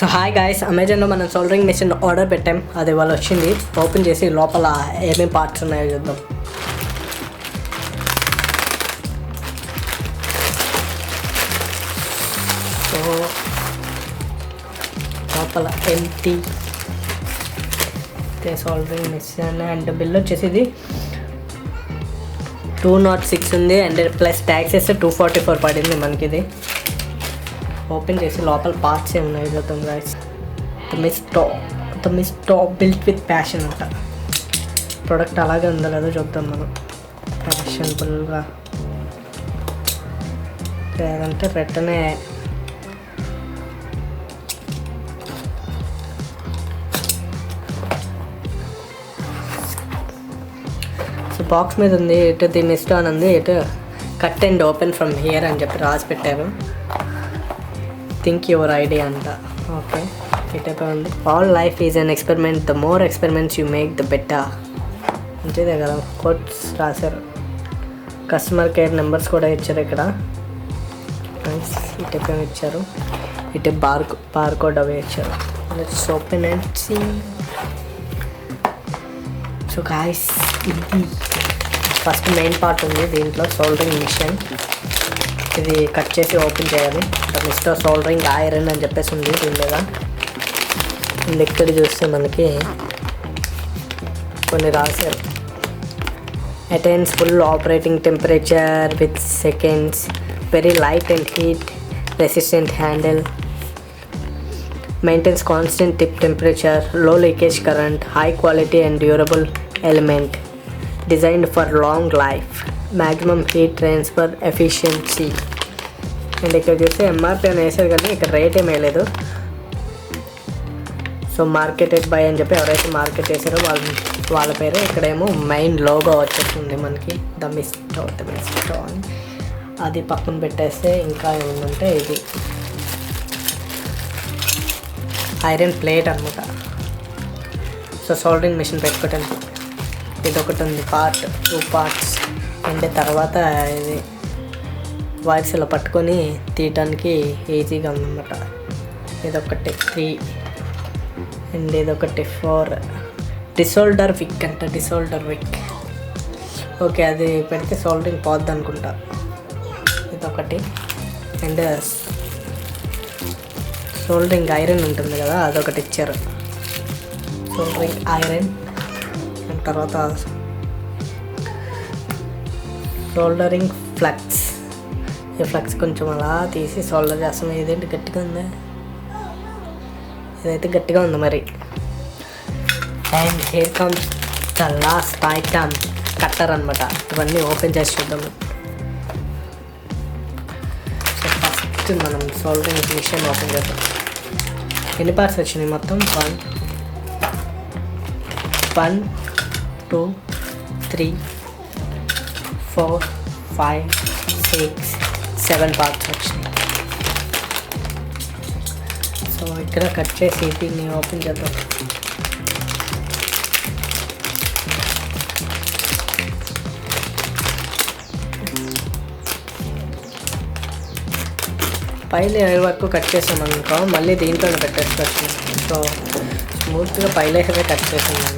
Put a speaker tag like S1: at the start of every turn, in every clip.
S1: So hi guys, అమెజాన్లో మనం soldering machine order పెట్టాం. అది వాళ్ళు వచ్చింది. ఓపెన్ చేసి లోపల ఏమేమి పార్ట్స్ ఉన్నాయో చూద్దాం. సో లోపల empty soldering machine and bill వచ్చేసి ఇది 206 ఉంది అండ్ ప్లస్ ట్యాక్స్ వేస్తే 244 పడింది మనకి. ఇది ఓపెన్ చేసి లోపల పార్ట్స్ ఏమున్నాయి చూద్దాం guys. The Misto built with passion అంట. ప్రోడక్ట్ అలాగే ఉందో లేదో చూద్దాం మనం. ప్యాషన్ఫుల్గా లేదంటే వెంటనే సో బాక్స్ మీద ఉంది. ఇటు ది మిస్టో అని ఉంది, ఇటు cut and open from here అని చెప్పి రాసి పెట్టారు. థింక్ యువర్ ఐడియా అంట. ఓకే, ఇటైతే ఉంది. All life is an experiment, the more experiments you make the better. అంతేదే కదా, కోడ్స్ రాశారు. కస్టమర్ కేర్ నెంబర్స్ కూడా ఇచ్చారు ఇక్కడ. ఇటైతే ఇచ్చారు. ఇటు బార్ కోడ్ అవి ఇచ్చారు. Let's open and see. So guys, ఇది ఫస్ట్ మెయిన్ పార్ట్ ఉంది దీంట్లో, సోల్డరింగ్ మిషన్. ఇది కట్ చేసి ఓపెన్ చేయాలి. మిస్టర్ సోల్డరింగ్ ఐరన్ అని చెప్పేసి ఉంది దీని మీద. ఇక్కడ చూస్తే మనకి కొన్ని రాశారు. Attains full operating temperature with seconds, very light and heat resistant handle, maintains constant tip temperature, low leakage current, high quality and durable element, designed for long life, maximum heat transfer efficiency. And ఇక్కడ చూస్తే MRP అని వేసారు కానీ ఇక్కడ rate ఏమీ లేదు. So marketed by అని చెప్పి ఎవరైతే మార్కెట్ చేశారో వాళ్ళ పేరు. ఇక్కడేమో మెయిన్ లోగో వచ్చేస్తుంది మనకి, ద మిస్టో అని. అది పక్కన పెట్టేస్తే ఇంకా ఏముందంటే ఇది ఐరన్ ప్లేట్ అనమాట. సో సోల్డరింగ్ మిషన్ పెట్టుకోవటానికి ఇది ఒకటి ఉంది, 2 పార్ట్స్. అండ్ తర్వాత ఇది వైర్స్ ఇలా పట్టుకొని తీయటానికి ఈజీగా ఉందన్నమాట. ఇదొకటి 3 అండ్ ఇదొకటి 4. డిసోల్డర్ విక్ అంట, డిసోల్డర్ విక్. ఓకే, అది పెడితే సోల్డరింగ్ పోద్ది అనుకుంటా. ఇదొకటి. అండ్ సోల్డరింగ్ ఐరన్ ఉంటుంది కదా, అదొకటి ఇచ్చారు. Soldering iron. అండ్ తర్వాత సోల్డరింగ్ ఫ్లక్స్. ఈ ఫ్లక్స్ కొంచెం అలా తీసి సోల్డర్ చేస్తాం. ఇదేంటి గట్టిగా ఉంది, ఇదైతే గట్టిగా ఉంది మరి. And here comes the last item, cutter అనమాట. ఇవన్నీ ఓపెన్ చేసి చూద్దాము. సో ఫస్ట్ మనం సోల్డరింగ్ మిషన్ ఓపెన్ చేద్దాం. ఎన్ని పార్ట్స్ వచ్చినాయి మొత్తం? 1 2 3 4 5 6 7 పార్ట్స్ వచ్చినాయి. సో ఇక్కడ కట్ చేసి దీన్ని ఓపెన్ చేద్దాం. పై లేయర్ వరకు కట్ చేసామనుకో మళ్ళీ దీంట్లోనే పెట్టేసుకోవచ్చు. సో స్మూత్గా పై లేయరే కట్ చేసాను.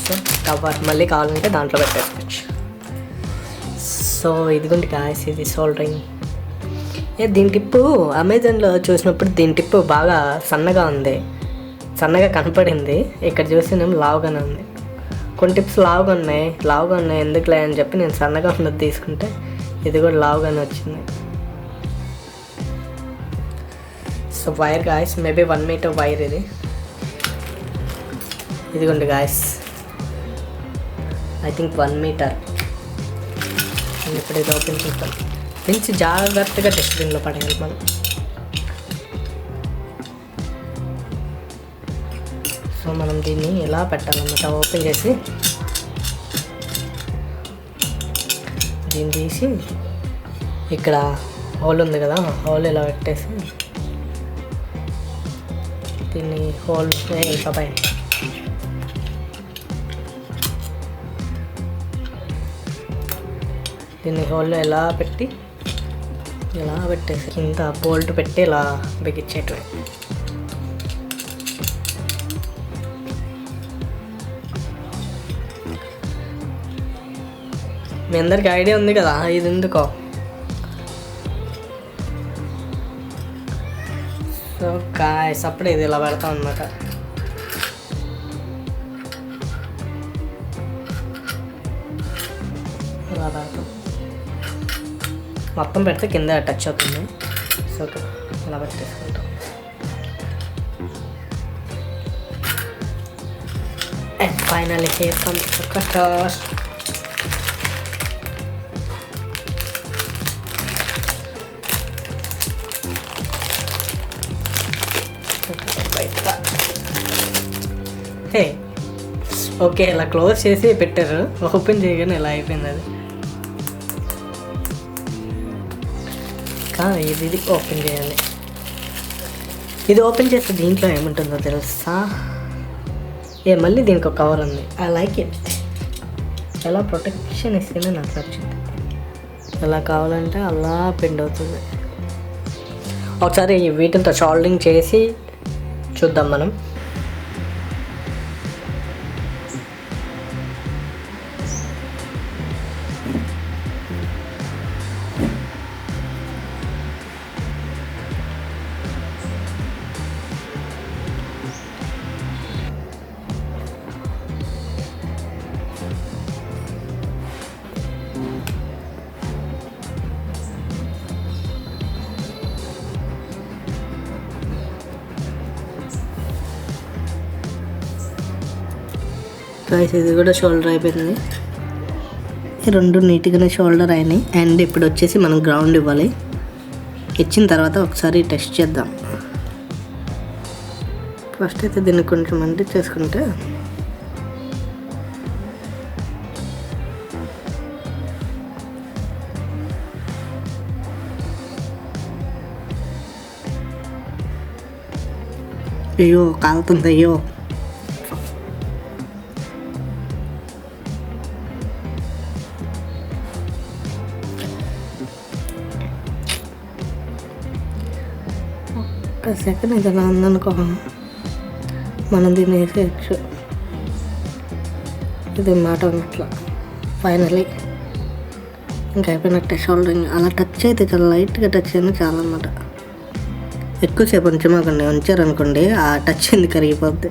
S1: సో కవర్ మళ్ళీ కావాలంటే దాంట్లో పెట్టేసుకోవచ్చు. సో ఇదిగోండి గాయ్స్, ఇది సోల్డరింగ్. దీని టిప్పు అమెజాన్లో చూసినప్పుడు దీని టిప్పు బాగా సన్నగా కనపడింది. ఇక్కడ చూసినేమో లావుగానే ఉంది. కొన్ని టిప్స్ లావుగా ఉన్నాయి ఎందుకులే అని చెప్పి నేను సన్నగా ఉన్నది తీసుకుంటే ఇది కూడా లావుగానే వచ్చింది. So wire guys, maybe 1 metre wire ఇది. ఇదిగోండి గాయస్, ఐ థింక్ 1 మీటర్. ఇప్పుడు ఇది ఓపెన్ చేస్తాం. నుంచి జాగ్రత్తగా డస్ట్బిన్లో పడేయాలి మనం. సో మనం దీన్ని ఎలా పెట్టాలన్నమాట, ఓపెన్ చేసి దీన్ని తీసి ఇక్కడ హోల్ ఉంది కదా, హోల్ ఇలా పెట్టేసి దీన్ని హోల్ ఇంకా పైన దీన్ని హోల్లో ఎలా పెట్టి ఇలా పెట్టేసి కింద బోల్ట్ పెట్టి ఇలా బిగించేటివి. మీ అందరికి ఐడియా ఉంది కదా ఇది ఎందుకో. సో గాయ్స్ అప్పుడు ఇది ఇలా పెడతాం అన్నమాట. ఇలా పెడతాం, మొత్తం పెడితే కింద టచ్ అవుతుంది. సో ఇలా పెట్టేసుకుంటాం. And finally here comes the cutter. Hey okay, ఇలా క్లోజ్ చేసి పెట్టారు. ఓపెన్ చేయగానే ఇలా అయిపోయింది అది. కానీ ఇది ఓపెన్ చేయాలి. ఇది ఓపెన్ చేస్తే దీంట్లో ఏముంటుందో తెలుసా? మళ్ళీ దీనికి ఒక కవర్ ఉంది. I like it. ఎలా ప్రొటెక్షన్ ఇస్తేనే నాకు నచ్చింది. ఎలా కావాలంటే అలా బెండ్ అవుతుంది. ఒకసారి వీటితో షోల్డరింగ్ చేసి చూద్దాం మనం. గాయ్స్ ఇది కూడా షోల్డర్ అయిపోయింది. రెండు నీట్గానే షోల్డర్ అయినాయి. అండ్ ఇప్పుడు వచ్చేసి మనం గ్రౌండ్ ఇవ్వాలి. ఇచ్చిన తర్వాత ఒకసారి టెస్ట్ చేద్దాం. ఫస్ట్ అయితే దీన్ని కొంచెం అంటి చేసుకుంటే అయ్యో కాలుతుంది. అయ్యో ఒక సెకండ్ ఇది ఇలా ఉందనుకో, మనం దీన్ని వేసేయచ్చు. ఇది మాట అట్లా ఫైనలీ ఇంకా అయిపోయినట్టే షోల్డరింగ్. అలా టచ్ అయితే చాలా లైట్గా టచ్ అయినా చాలా అన్నమాట. ఎక్కువసేపు ఉంచమాకండి, ఉంచారనుకోండి ఆ టచ్ ఎందుకు కరిగిపోద్ది.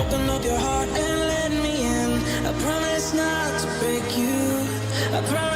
S2: Open up your heart and let me in. I promise not to break you. I promise